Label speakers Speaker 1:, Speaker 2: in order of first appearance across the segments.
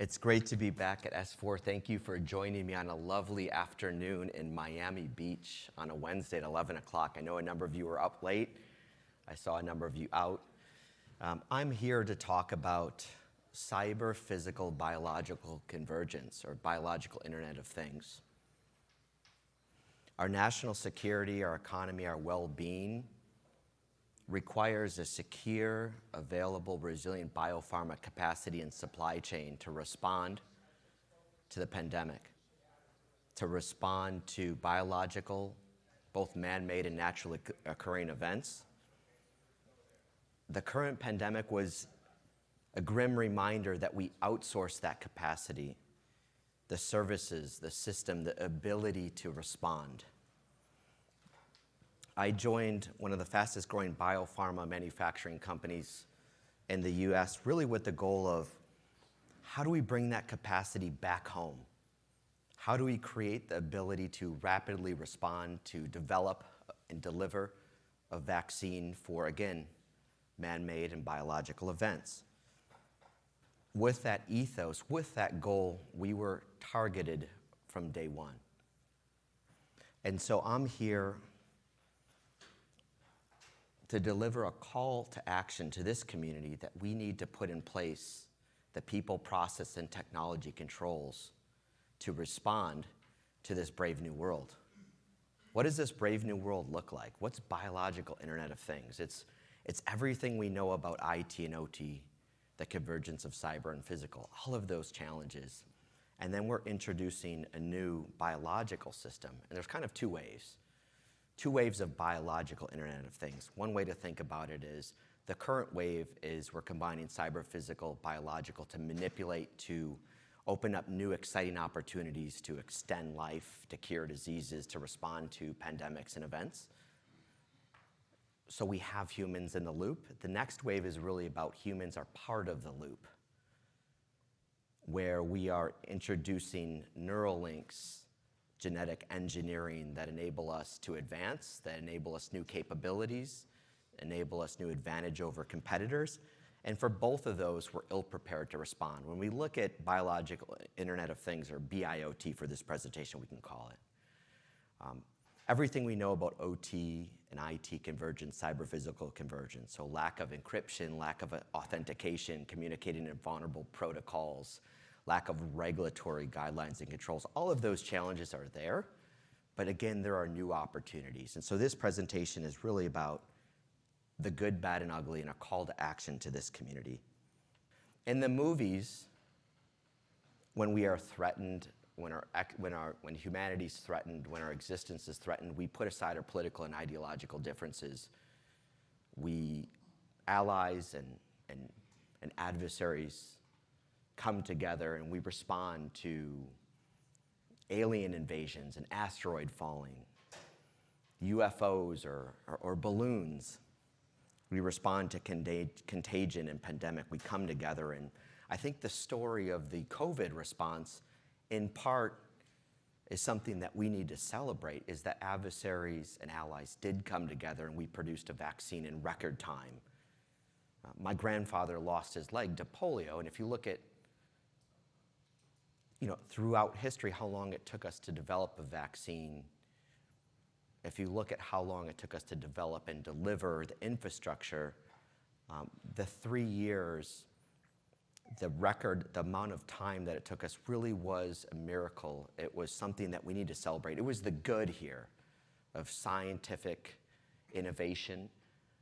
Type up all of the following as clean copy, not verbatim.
Speaker 1: It's great to be back at S4. Thank you for joining me on a lovely afternoon in Miami Beach on a Wednesday at 11 o'clock. I know a number of you were up late. I saw a number of you out. I'm here to talk about cyber-physical biological convergence, or biological Internet of Things. Our national security, our economy, our well-being requires a secure, available, resilient biopharma capacity and supply chain to respond to the pandemic, to respond to biological, both man-made and naturally occurring events. The current pandemic was a grim reminder that we outsource that capacity, the services, the system, the ability to respond. I joined one of the fastest growing biopharma manufacturing companies in the US, really with the goal of how do we bring that capacity back home? How do we create the ability to rapidly respond, to develop and deliver a vaccine for, again, man-made and biological events? With that ethos, with that goal, we were targeted from day one. And so I'm here to deliver a call to action to this community that we need to put in place the people, process, and technology controls to respond to this brave new world. What does this brave new world look like? What's biological Internet of Things? It's everything we know about IT and OT, the convergence of cyber and physical, all of those challenges. And then we're introducing a new biological system. And there's kind of two waves of biological Internet of Things. One way to think about it is the current wave is we're combining cyber, physical, biological to manipulate, to open up new exciting opportunities to extend life, to cure diseases, to respond to pandemics and events. So we have humans in the loop. The next wave is really about humans are part of the loop, where we are introducing neural links, genetic engineering that enable us to advance, that enable us new capabilities, enable us new advantage over competitors. And for both of those, we're ill-prepared to respond. When we look at biological Internet of Things, or BIoT for this presentation, we can call it, everything we know about OT and IT convergence, cyber-physical convergence, so lack of encryption, lack of authentication, communicating in vulnerable protocols, lack of regulatory guidelines and controls, all of those challenges are there. But again, there are new opportunities. And so this presentation is really about the good, bad, and ugly, and a call to action to this community. In the movies, when we are threatened, when humanity's threatened, when our existence is threatened, we put aside our political and ideological differences. We allies and adversaries come together and we respond to alien invasions, an asteroid falling, UFOs or balloons. We respond to contagion and pandemic. We come together, and I think the story of the COVID response, in part, is something that we need to celebrate, is that adversaries and allies did come together and we produced a vaccine in record time. My grandfather lost his leg to polio, and if you look at throughout history, how long it took us to develop a vaccine, if you look at how long it took us to develop and deliver the infrastructure, the 3 years, the amount of time that it took us really was a miracle. It was something that we need to celebrate. It was the good here of scientific innovation,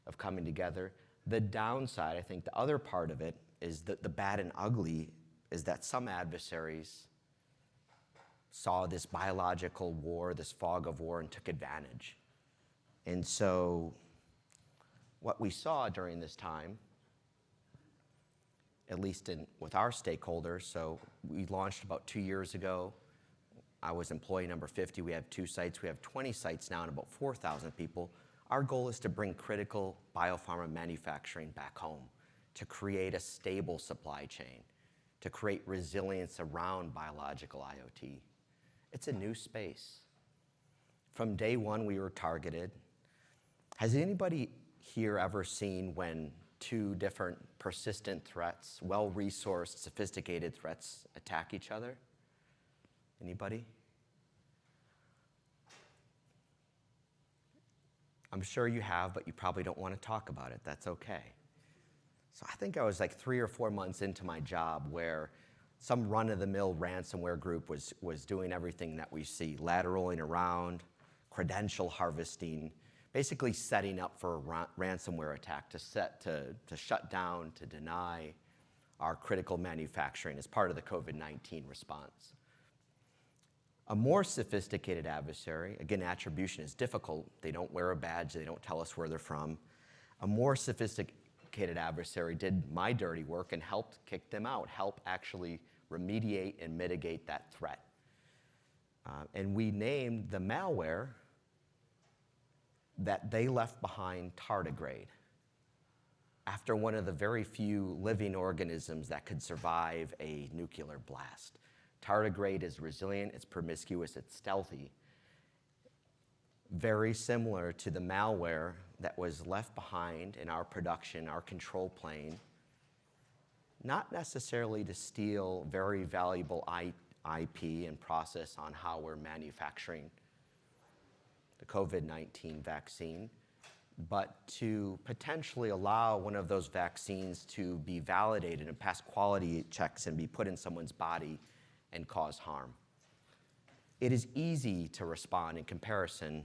Speaker 1: of coming together. The downside, I think the other part of it, is that the bad and ugly is that some adversaries saw this biological war, this fog of war, and took advantage. And so what we saw during this time, at least with our stakeholders, so we launched about 2 years ago. I was employee number 50. We have 2 sites. We have 20 sites now and about 4,000 people. Our goal is to bring critical biopharma manufacturing back home, to create a stable supply chain, to create resilience around biological IoT. It's a new space. From day one, we were targeted. Has anybody here ever seen when two different persistent threats, well-resourced, sophisticated threats attack each other? Anybody? I'm sure you have, but you probably don't want to talk about it. That's okay. So I think I was like 3 or 4 months into my job where some run-of-the-mill ransomware group was doing everything that we see, lateraling around, credential harvesting, basically setting up for a ransomware attack to shut down, to deny our critical manufacturing as part of the COVID-19 response. A more sophisticated adversary, again, attribution is difficult. They don't wear a badge. They don't tell us where they're from. A more sophisticated adversary did my dirty work and helped kick them out, help actually remediate and mitigate that threat. And we named the malware that they left behind tardigrade, after one of the very few living organisms that could survive a nuclear blast. Tardigrade is resilient, it's promiscuous, it's stealthy. Very similar to the malware that was left behind in our production, our control plane, not necessarily to steal very valuable IP and process on how we're manufacturing the COVID-19 vaccine, but to potentially allow one of those vaccines to be validated and pass quality checks and be put in someone's body and cause harm. It is easy to respond in comparison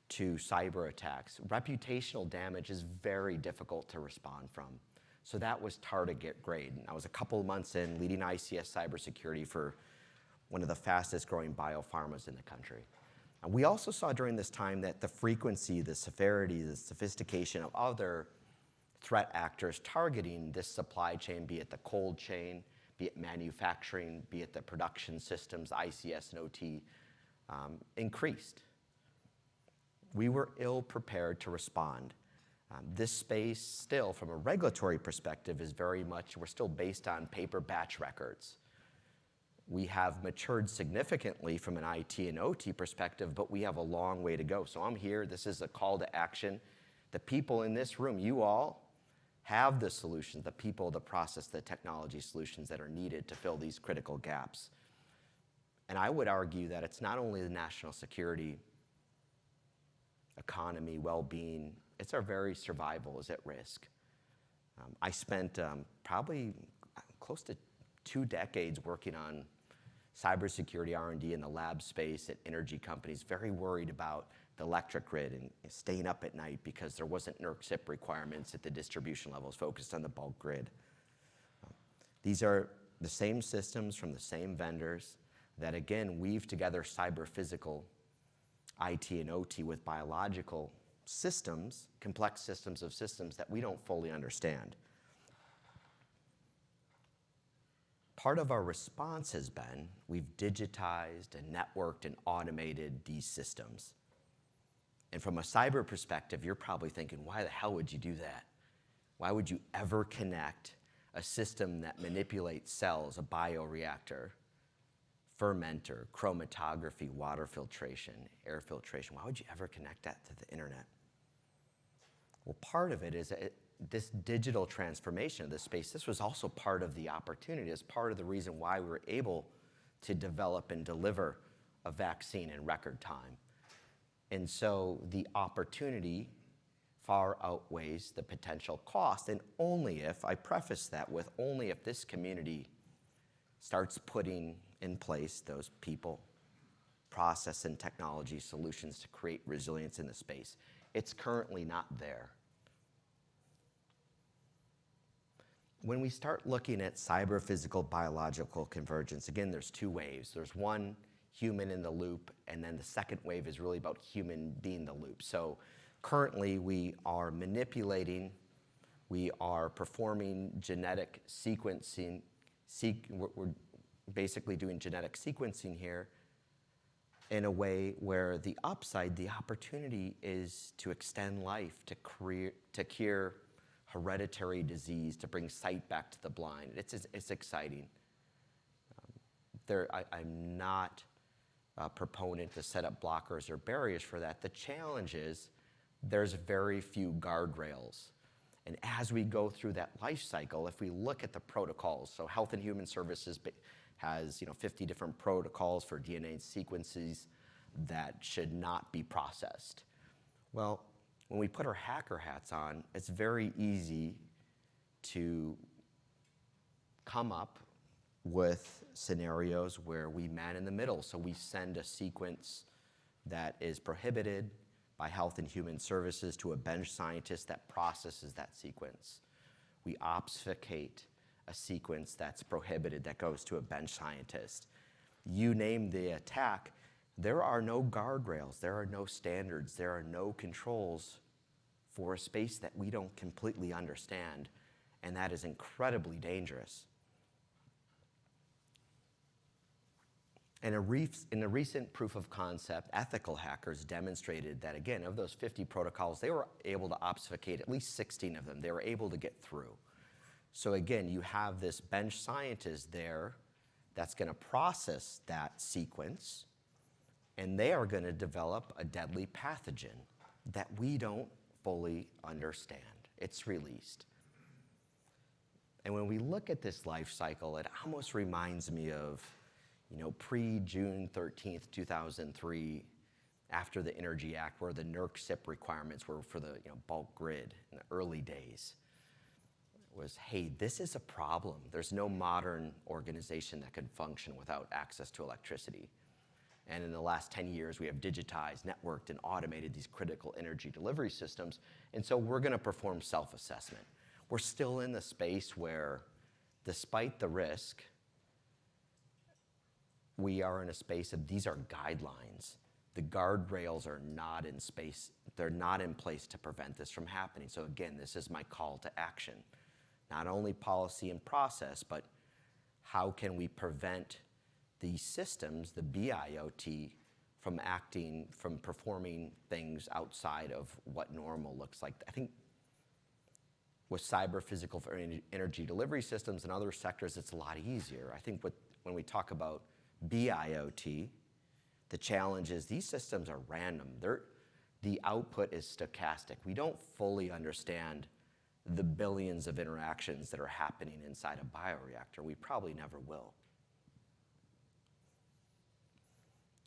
Speaker 1: to cyber attacks. Reputational damage is very difficult to respond from. So that was tardigrade. I was a couple of months in leading ICS cybersecurity for one of the fastest growing biopharmas in the country. And we also saw during this time that the frequency, the severity, the sophistication of other threat actors targeting this supply chain, be it the cold chain, be it manufacturing, be it the production systems, ICS and OT, increased. We were ill prepared to respond. This space still, from a regulatory perspective, is very much, we're still based on paper batch records. We have matured significantly from an IT and OT perspective, but we have a long way to go. So I'm here, this is a call to action. The people in this room, you all have the solutions, the people, the process, the technology solutions that are needed to fill these critical gaps. And I would argue that it's not only the national security, economy, well-being, it's our very survival is at risk. I spent probably close to 2 decades working on cybersecurity R&D in the lab space at energy companies, very worried about the electric grid and staying up at night because there wasn't NERC CIP requirements at the distribution levels, focused on the bulk grid. These are the same systems from the same vendors that, again, weave together cyber-physical IT and OT with biological systems, complex systems of systems that we don't fully understand. Part of our response has been we've digitized and networked and automated these systems. And from a cyber perspective, you're probably thinking, why the hell would you do that? Why would you ever connect a system that manipulates cells, a bioreactor, fermenter, chromatography, water filtration, air filtration? Why would you ever connect that to the internet? Well, part of it is this digital transformation of this space. This was also part of the opportunity, as part of the reason why we were able to develop and deliver a vaccine in record time. And so the opportunity far outweighs the potential cost, and only if, I preface that with, only if this community starts putting in place those people, process, and technology solutions to create resilience in the space. It's currently not there. When we start looking at cyber-physical biological convergence, again, there's 2 waves. There's one, human in the loop, and then the second wave is really about human being the loop. So currently we are manipulating, we are performing genetic sequencing, we're basically doing genetic sequencing here in a way where the upside, the opportunity is to extend life, to cure hereditary disease, to bring sight back to the blind. It's exciting. I'm not a proponent to set up blockers or barriers for that. The challenge is there's very few guardrails. And as we go through that life cycle, if we look at the protocols, so Health and Human Services has 50 different protocols for DNA sequences that should not be processed. Well, when we put our hacker hats on, it's very easy to come up with scenarios where we man in the middle. So we send a sequence that is prohibited by Health and Human Services to a bench scientist that processes that sequence. We obfuscate a sequence that's prohibited that goes to a bench scientist. You name the attack, there are no guardrails, there are no standards, there are no controls for a space that we don't completely understand, and that is incredibly dangerous. In a recent proof of concept, ethical hackers demonstrated that, again, of those 50 protocols, they were able to obfuscate at least 16 of them. They were able to get through. So again, you have this bench scientist there that's going to process that sequence, and they are going to develop a deadly pathogen that we don't fully understand. It's released. And when we look at this life cycle, it almost reminds me of pre-June 13th, 2003, after the Energy Act, where the NERC SIP requirements were for the bulk grid in the early days, was, hey, this is a problem. There's no modern organization that could function without access to electricity. And in the last 10 years, we have digitized, networked, and automated these critical energy delivery systems. And so we're going to perform self-assessment. We're still in the space where, despite the risk, we are in a space of these are guidelines. The guardrails are not in space. They're not in place to prevent this from happening. So again, this is my call to action. Not only policy and process, but how can we prevent these systems, the BIoT, from performing things outside of what normal looks like. I think with cyber physical for energy delivery systems and other sectors, it's a lot easier. I think when we talk about BIoT, the challenge is these systems are random. The output is stochastic. We don't fully understand the billions of interactions that are happening inside a bioreactor. We probably never will.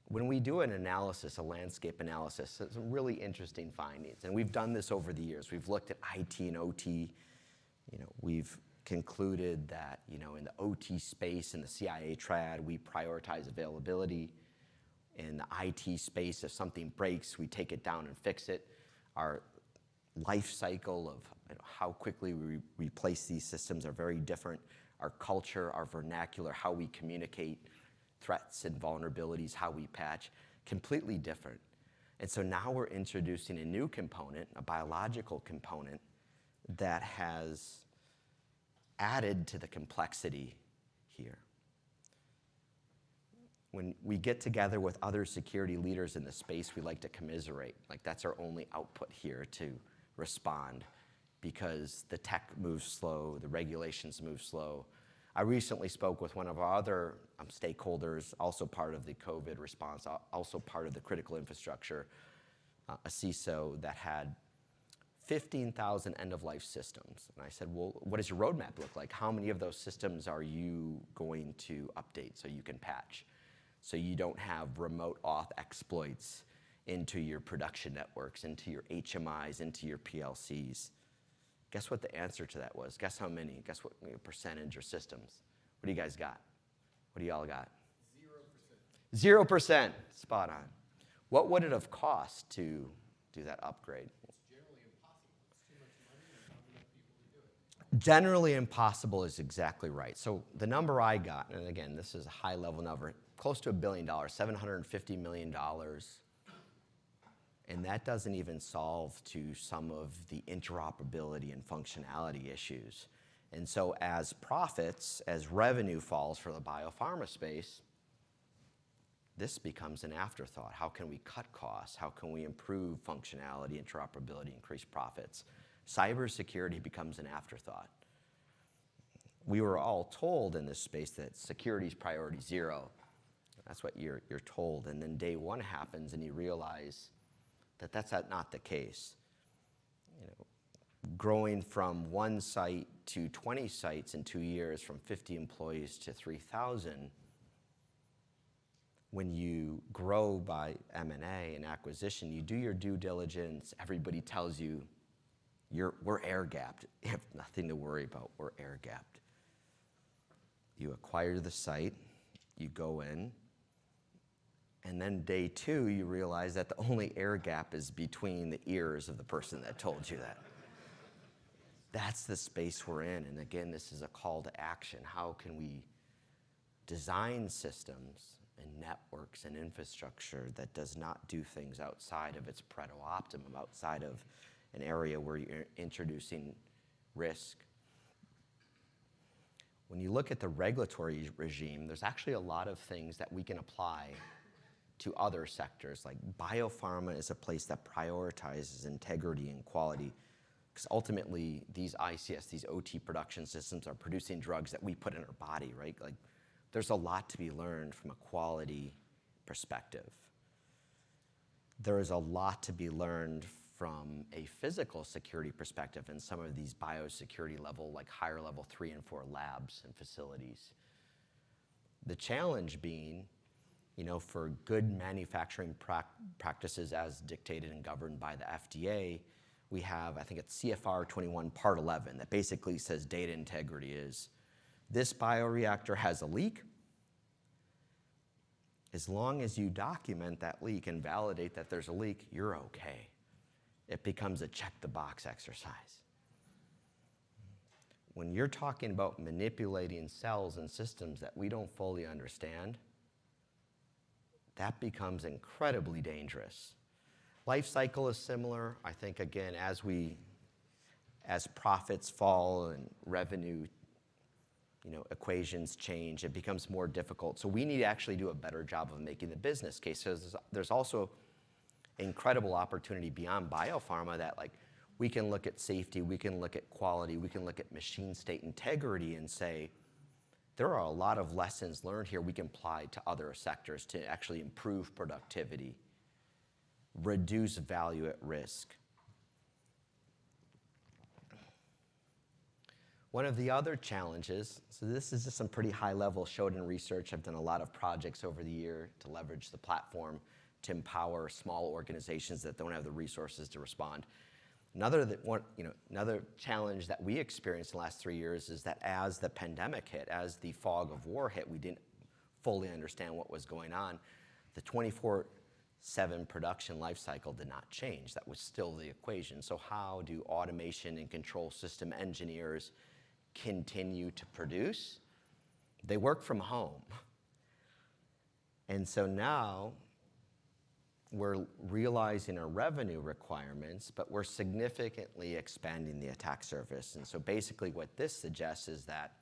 Speaker 1: When we do an analysis, a landscape analysis, there's some really interesting findings. And we've done this over the years. We've looked at IT and OT. We've concluded that, in the OT space, in the CIA triad, we prioritize availability. In the IT space, if something breaks, we take it down and fix it. Our life cycle of how quickly we replace these systems are very different. Our culture, our vernacular, how we communicate threats and vulnerabilities, how we patch, completely different. And so now we're introducing a new component, a biological component, that has added to the complexity here. When we get together with other security leaders in the space, we like to commiserate. Like that's our only output here to respond, because the tech moves slow, the regulations move slow. I recently spoke with one of our other stakeholders, also part of the COVID response, also part of the critical infrastructure, a CISO that had 15,000 end-of-life systems. And I said, well, what does your roadmap look like? How many of those systems are you going to update so you can patch, so you don't have remote auth exploits into your production networks, into your HMIs, into your PLCs? Guess what the answer to that was? Guess how many? Guess what percentage or systems? What do you guys got? What do y'all got? 0%. 0%. Spot on. What would it have cost to do that upgrade?
Speaker 2: It's generally impossible. It's too much money and not enough people to do it.
Speaker 1: Generally impossible is exactly right. So the number I got, and again, this is a high-level number, close to $1 billion, $750 million. And that doesn't even solve to some of the interoperability and functionality issues. And so as profits, as revenue falls for the biopharma space, this becomes an afterthought. How can we cut costs? How can we improve functionality, interoperability, increase profits? Cybersecurity becomes an afterthought. We were all told in this space that security is priority 0. That's what you're told. And then day one happens and you realize that that's not the case. growing from 1 site to 20 sites in 2 years, from 50 employees to 3,000, when you grow by M&A and acquisition, you do your due diligence, everybody tells you, we're air-gapped. You have nothing to worry about, we're air-gapped. You acquire the site, you go in, and then day 2, you realize that the only air gap is between the ears of the person that told you that. That's the space we're in, and again, this is a call to action. How can we design systems and networks and infrastructure that does not do things outside of its Pareto optimum, outside of an area where you're introducing risk? When you look at the regulatory regime, there's actually a lot of things that we can apply to other sectors. Like biopharma is a place that prioritizes integrity and quality, because ultimately these ICS, these OT production systems, are producing drugs that we put in our body, right? Like, there's a lot to be learned from a quality perspective. There is a lot to be learned from a physical security perspective in some of these biosecurity level, like higher level 3 and 4 labs and facilities. The challenge being, for good manufacturing practices as dictated and governed by the FDA, we have, I think it's CFR 21 Part 11, that basically says data integrity is, this bioreactor has a leak. As long as you document that leak and validate that there's a leak, you're okay. It becomes a check the box exercise. When you're talking about manipulating cells and systems that we don't fully understand, that becomes incredibly dangerous. Life cycle is similar. I think, again, as profits fall and revenue equations change, it becomes more difficult. So we need to actually do a better job of making the business case. So there's also incredible opportunity beyond biopharma that, like, we can look at safety, we can look at quality, we can look at machine state integrity and say, there are a lot of lessons learned here we can apply to other sectors to actually improve productivity, reduce value at risk. One of the other challenges, so this is just some pretty high level, showed in research. I've done a lot of projects over the year to leverage the platform to empower small organizations that don't have the resources to respond. Another challenge that we experienced in the last 3 years is that as the pandemic hit, as the fog of war hit, we didn't fully understand what was going on. The 24/7 production life cycle did not change. That was still the equation. So how do automation and control system engineers continue to produce? They work from home. And so now we're realizing our revenue requirements, but we're significantly expanding the attack surface. And so basically what this suggests is that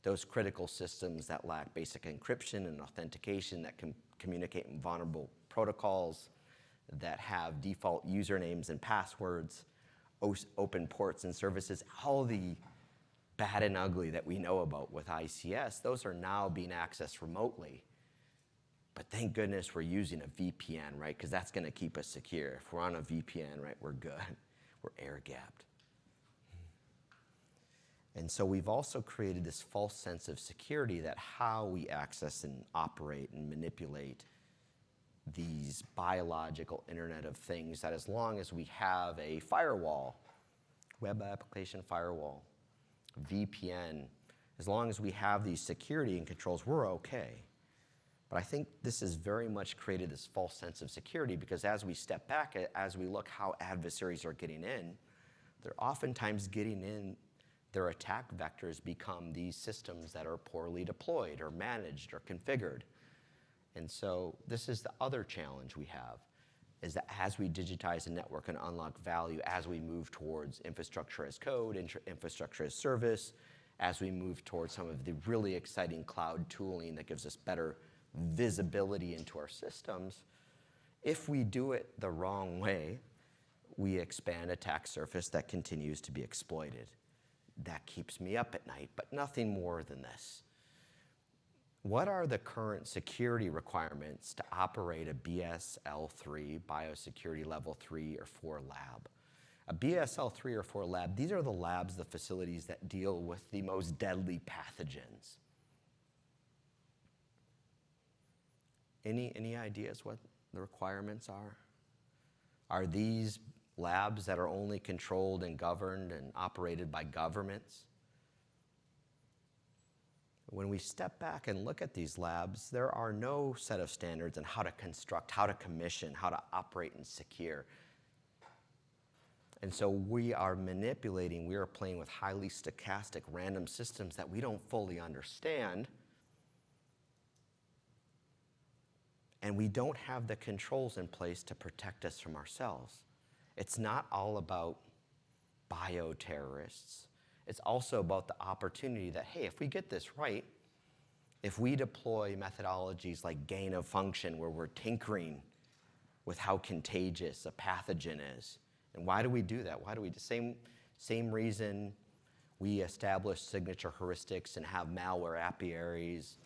Speaker 1: those critical systems that lack basic encryption and authentication, that can communicate in vulnerable protocols, that have default usernames and passwords, open ports and services, all the bad and ugly that we know about with ICS, those are now being accessed remotely. But thank goodness we're using a VPN, right? Because that's going to keep us secure. If we're on a VPN, right, we're good. We're air-gapped. And so we've also created this false sense of security that how we access and operate and manipulate these biological Internet of Things, that as long as we have a firewall, web application firewall, VPN, as long as we have these security and controls, we're okay. But I think this has very much created this false sense of security, because as we step back, as we look how adversaries are getting in, they're oftentimes getting in, their attack vectors become these systems that are poorly deployed or managed or configured. And so this is the other challenge we have, is that as we digitize a network and unlock value, as we move towards infrastructure as code, infrastructure as service, as we move towards some of the really exciting cloud tooling that gives us better visibility into our systems, if we do it the wrong way, we expand attack surface that continues to be exploited. That keeps me up at night, but nothing more than this. What are the current security requirements to operate a BSL3, biosecurity level 3 or 4 lab? A BSL-3 or 4 lab, these are the labs, the facilities that deal with the most deadly pathogens. Any ideas what the requirements are? Are these labs that are only controlled and governed and operated by governments? When we step back and look at these labs, there are no set of standards on how to construct, how to commission, how to operate and secure. And so we are manipulating, we are playing with highly stochastic random systems that we don't fully understand. And we don't have the controls in place to protect us from ourselves. It's not all about bioterrorists. It's also about the opportunity that, hey, if we get this right, if we deploy methodologies like gain of function, where we're tinkering with how contagious a pathogen is. And why do we do that? Why do we, the same reason we establish signature heuristics and have malware apiaries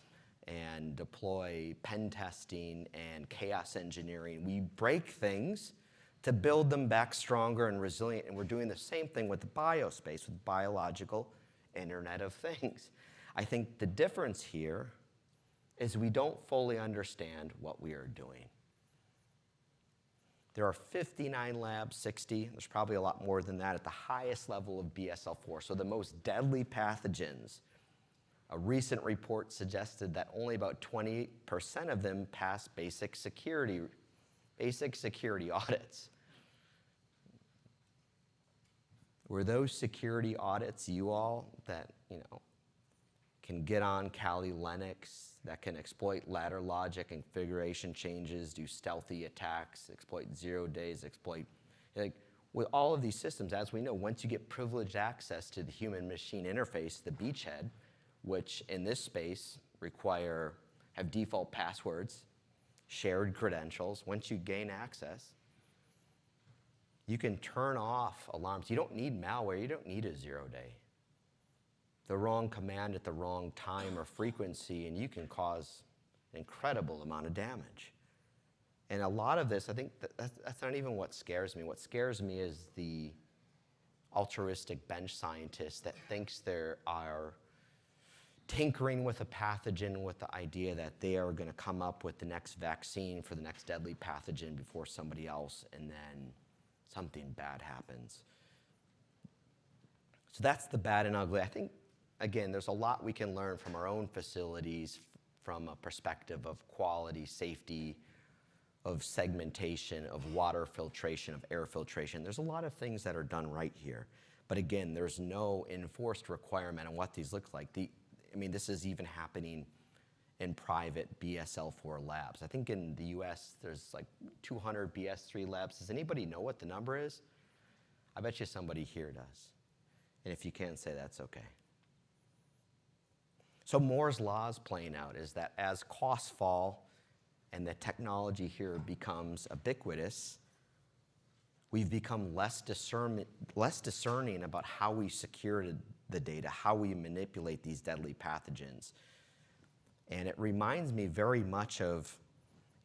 Speaker 1: and deploy pen testing and chaos engineering. We break things to build them back stronger and resilient, and we're doing the same thing with the biospace, with biological Internet of Things. I think the difference here is we don't fully understand what we are doing. There are 59 labs, 60, there's probably a lot more than that at the highest level of BSL-4, so the most deadly pathogens. A recent report suggested that only about 28% of them pass basic security audits. Were those security audits you all that, can get on Kali Linux, that can exploit ladder logic and configuration changes, do stealthy attacks, exploit 0 days, with all of these systems, as we know, once you get privileged access to the human-machine interface, the beachhead, which in this space have default passwords, shared credentials. Once you gain access, you can turn off alarms. You don't need malware. You don't need a 0 day. The wrong command at the wrong time or frequency, and you can cause an incredible amount of damage. And a lot of this, I think that's not even what scares me. What scares me is the altruistic bench scientist that thinks they are tinkering with a pathogen with the idea that they are going to come up with the next vaccine for the next deadly pathogen before somebody else, and then something bad happens. So that's the bad and ugly. I think, again, there's a lot we can learn from our own facilities from a perspective of quality, safety, of segmentation, of water filtration, of air filtration. There's a lot of things that are done right here. But again, there's no enforced requirement on what these look like. This is even happening in private BSL-4 labs. I think in the US, there's like 200 BS-3 labs. Does anybody know what the number is? I bet you somebody here does. And if you can't say, that's okay. So Moore's law is playing out, is that as costs fall and the technology here becomes ubiquitous, we've become less discerning about how we secure the data, how we manipulate these deadly pathogens. And it reminds me very much of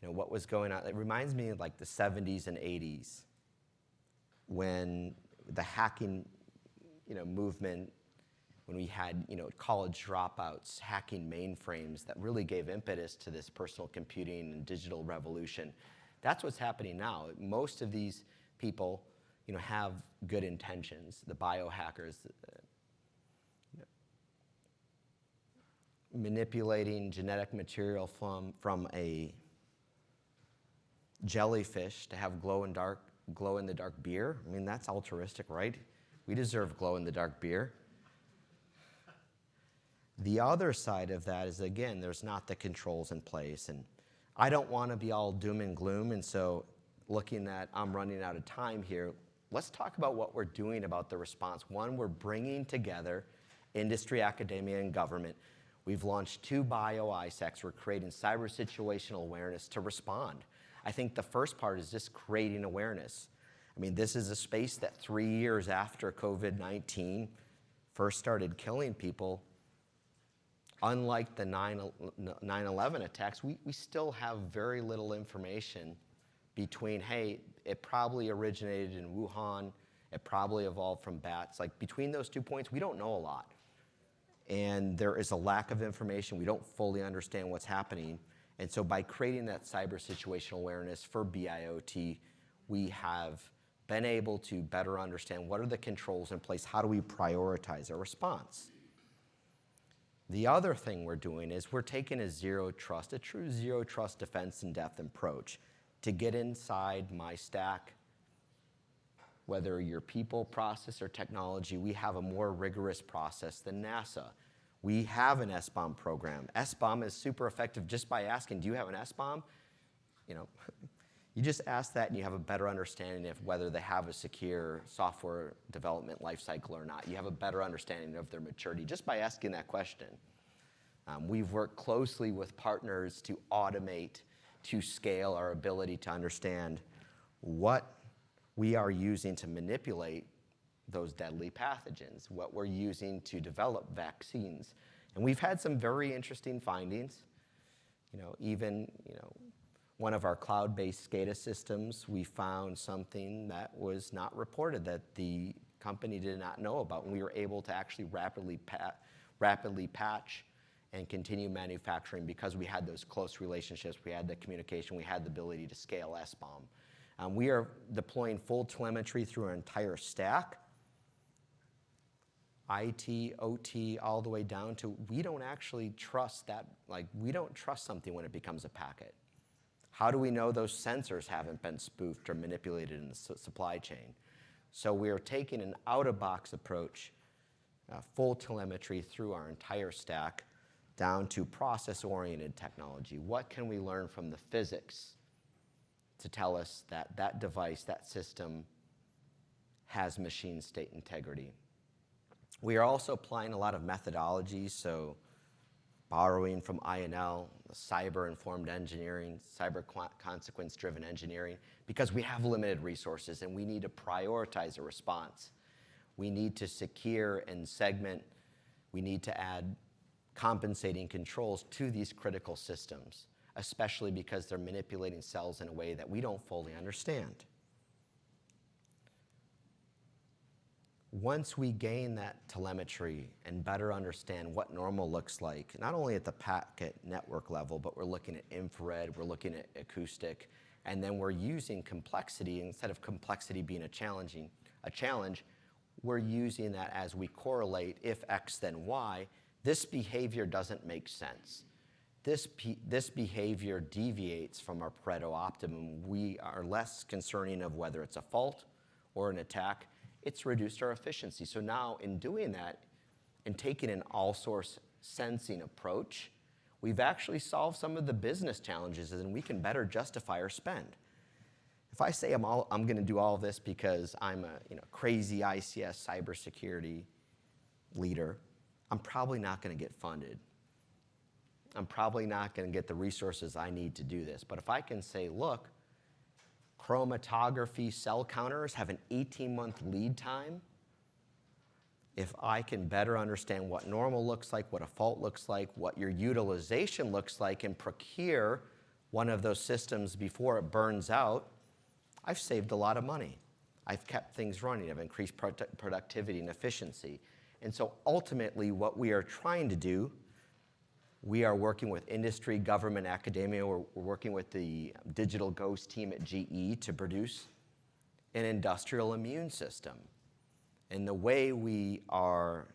Speaker 1: what was going on. It reminds me of like the 70s and 80s when the hacking movement, when we had college dropouts hacking mainframes that really gave impetus to this personal computing and digital revolution. That's what's happening now. Most of these people have good intentions. The biohackers, manipulating genetic material from a jellyfish to have glow in the dark beer. That's altruistic, right? We deserve glow in the dark beer. The other side of that is, again, there's not the controls in place, and I don't want to be all doom and gloom, and so looking at, I'm running out of time here, let's talk about what we're doing about the response. One, we're bringing together industry, academia, and government. We've launched 2 bio-ISACs. We're creating cyber situational awareness to respond. I think the first part is just creating awareness. This is a space that 3 years after COVID-19 first started killing people, unlike the 9/11 attacks, we still have very little information between, hey, it probably originated in Wuhan It probably evolved from bats. Like between those 2 points, we don't know a lot. And there is a lack of information. We don't fully understand what's happening. And so by creating that cyber situational awareness for BIoT, we have been able to better understand what are the controls in place, how do we prioritize our response. The other thing we're doing is we're taking a true zero trust defense in depth approach to get inside my stack. Whether you're people, process, or technology, we have a more rigorous process than NASA. We have an SBOM program. SBOM is super effective just by asking, do you have an SBOM? You just ask that and you have a better understanding of whether they have a secure software development lifecycle or not. You have a better understanding of their maturity just by asking that question. We've worked closely with partners to automate, to scale our ability to understand what we are using to manipulate those deadly pathogens, what we're using to develop vaccines. And we've had some very interesting findings. One of our cloud-based SCADA systems, we found something that was not reported that the company did not know about. And we were able to actually rapidly patch and continue manufacturing because we had those close relationships, we had the communication, we had the ability to scale SBOM. We are deploying full telemetry through our entire stack, IT, OT, all the way down to we don't actually trust that, we don't trust something when it becomes a packet. How do we know those sensors haven't been spoofed or manipulated in the supply chain? So we are taking an out-of-box approach, full telemetry through our entire stack, down to process-oriented technology. What can we learn from the physics to tell us that that device, that system, has machine state integrity? We are also applying a lot of methodologies, so borrowing from INL, cyber-informed engineering, cyber consequence-driven engineering, because we have limited resources and we need to prioritize a response. We need to secure and segment. We need to add compensating controls to these critical systems, especially because they're manipulating cells in a way that we don't fully understand. Once we gain that telemetry and better understand what normal looks like, not only at the packet network level, but we're looking at infrared, we're looking at acoustic, and then we're using complexity. Instead of complexity being a challenge, we're using that as we correlate if X then Y. This behavior doesn't make sense. This behavior deviates from our Pareto optimum. We are less concerning of whether it's a fault or an attack. It's reduced our efficiency. So now in doing that and taking an all-source sensing approach, we've actually solved some of the business challenges and we can better justify our spend. If I say I'm going to do all of this because I'm a crazy ICS cybersecurity leader, I'm probably not going to get funded. I'm probably not going to get the resources I need to do this. But if I can say, look, chromatography cell counters have an 18-month lead time. If I can better understand what normal looks like, what a fault looks like, what your utilization looks like, and procure one of those systems before it burns out, I've saved a lot of money. I've kept things running. I've increased productivity and efficiency. And so ultimately, what we are trying to do, we are working with industry, government, academia. We're working with the Digital Ghost team at GE to produce an industrial immune system. And the way we are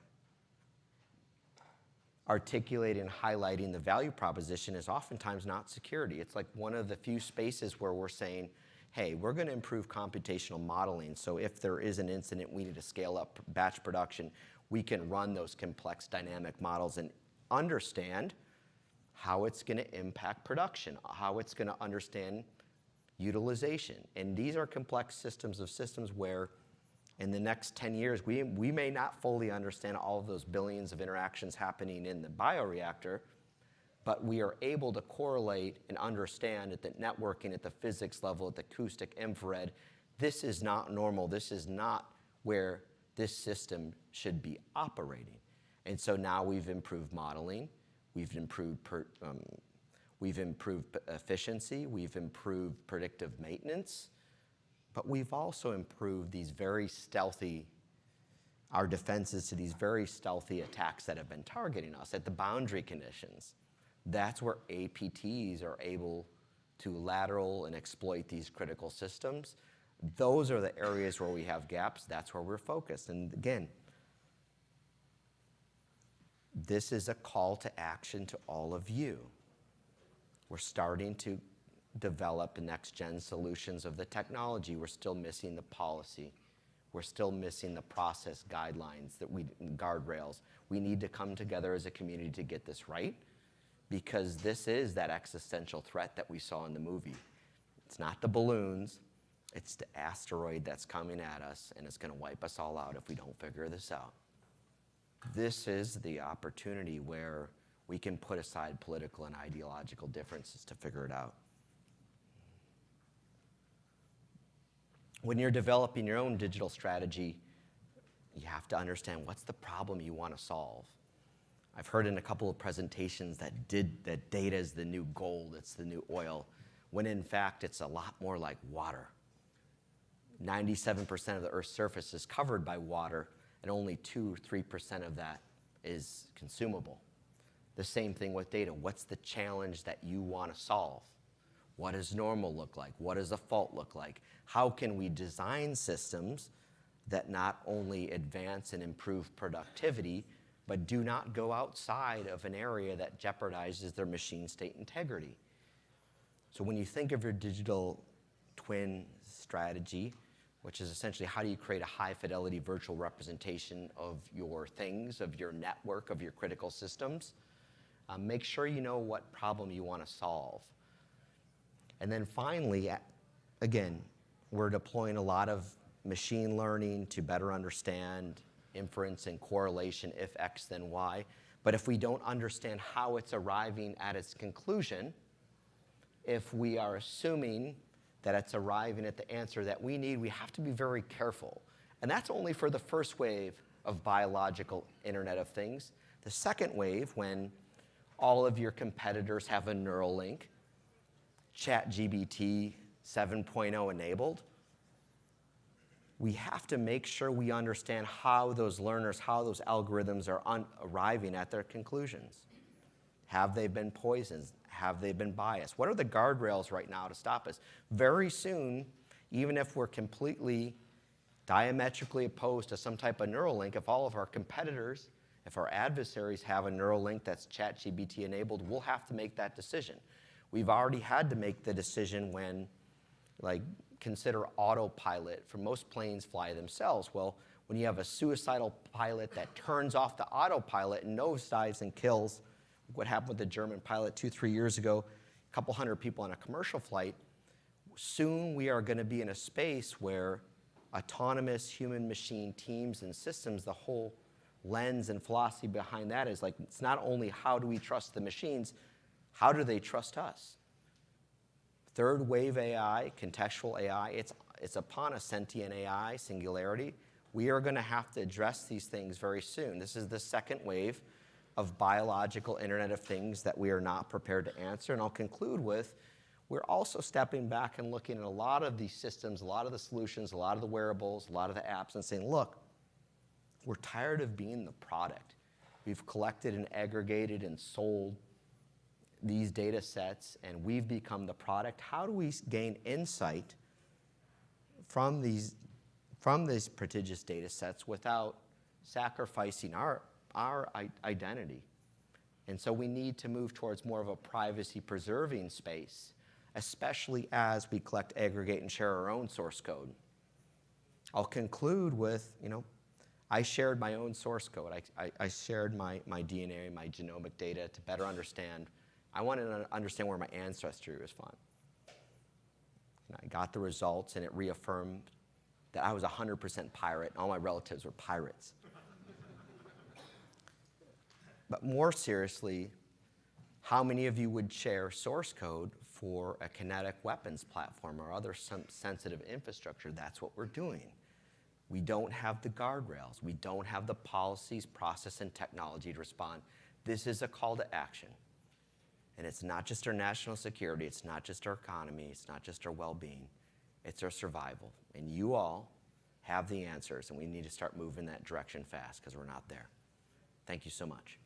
Speaker 1: articulating and highlighting the value proposition is oftentimes not security. It's like one of the few spaces where we're saying, hey, we're going to improve computational modeling. So if there is an incident, we need to scale up batch production. We can run those complex dynamic models and understand how it's going to impact production, how it's going to understand utilization. And these are complex systems where in the next 10 years, we may not fully understand all of those billions of interactions happening in the bioreactor, but we are able to correlate and understand at the networking, at the physics level, at the acoustic, infrared, this is not normal. This is not where this system should be operating. And so now we've improved modeling, we've improved efficiency, we've improved predictive maintenance, But we've also improved these very stealthy, our defenses to these very stealthy attacks that have been targeting us at the boundary conditions. That's where APTs are able to lateral and exploit these critical systems. Those are the areas where we have gaps. That's where we're focused. And again, this is a call to action to all of you. We're starting to develop the next-gen solutions of the technology. We're still missing the policy. We're still missing the process guidelines, guardrails. We need to come together as a community to get this right, because this is that existential threat that we saw in the movie. It's not the balloons, it's the asteroid that's coming at us, and it's gonna wipe us all out if we don't figure this out. This is the opportunity where we can put aside political and ideological differences to figure it out. When you're developing your own digital strategy, you have to understand what's the problem you want to solve. I've heard in a couple of presentations that data is the new gold, it's the new oil, when in fact it's a lot more like water. 97% of the Earth's surface is covered by water, and only 2-3% of that is consumable. The same thing with data. What's the challenge that you want to solve? What does normal look like? What does a fault look like? How can we design systems that not only advance and improve productivity, but do not go outside of an area that jeopardizes their machine state integrity? So when you think of your digital twin strategy, which is essentially how do you create a high fidelity virtual representation of your things, of your network, of your critical systems, make sure you know what problem you want to solve. And then finally, again, we're deploying a lot of machine learning to better understand inference and correlation, if X then Y. But if we don't understand how it's arriving at its conclusion, if we are assuming that it's arriving at the answer that we need, we have to be very careful. And that's only for the first wave of biological Internet of Things. The second wave, when all of your competitors have a neural link, ChatGPT 7.0 enabled, we have to make sure we understand how those learners, how those algorithms are arriving at their conclusions. Have they been poisoned? Have they been biased? What are the guardrails right now to stop us? Very soon, even if we're completely diametrically opposed to some type of neural link, if all of our competitors, if our adversaries have a neural link that's ChatGPT enabled, we'll have to make that decision. We've already had to make the decision when, consider autopilot. For most planes fly themselves. Well, when you have a suicidal pilot that turns off the autopilot and nosedives and kills, what happened with the German pilot 2-3 years ago, a couple hundred people on a commercial flight, soon we are going to be in a space where autonomous human-machine teams and systems, the whole lens and philosophy behind that is it's not only how do we trust the machines, how do they trust us? Third wave AI, contextual AI, it's upon us, sentient AI, singularity. We are going to have to address these things very soon. This is the second wave of biological Internet of Things that we are not prepared to answer. And I'll conclude with, we're also stepping back and looking at a lot of these systems, a lot of the solutions, a lot of the wearables, a lot of the apps, and saying, look, we're tired of being the product. We've collected and aggregated and sold these data sets, and we've become the product. How do we gain insight from these prodigious data sets without sacrificing our identity? And so we need to move towards more of a privacy-preserving space, especially as we collect, aggregate, and share our own source code. I'll conclude with, I shared my own source code. I shared my DNA, my genomic data to better understand. I wanted to understand where my ancestry was from. And I got the results, and it reaffirmed that I was 100% pirate, and all my relatives were pirates. But more seriously, how many of you would share source code for a kinetic weapons platform or other sensitive infrastructure? That's what we're doing. We don't have the guardrails. We don't have the policies, process, and technology to respond. This is a call to action. And it's not just our national security. It's not just our economy. It's not just our well-being. It's our survival. And you all have the answers, and we need to start moving that direction fast because we're not there. Thank you so much.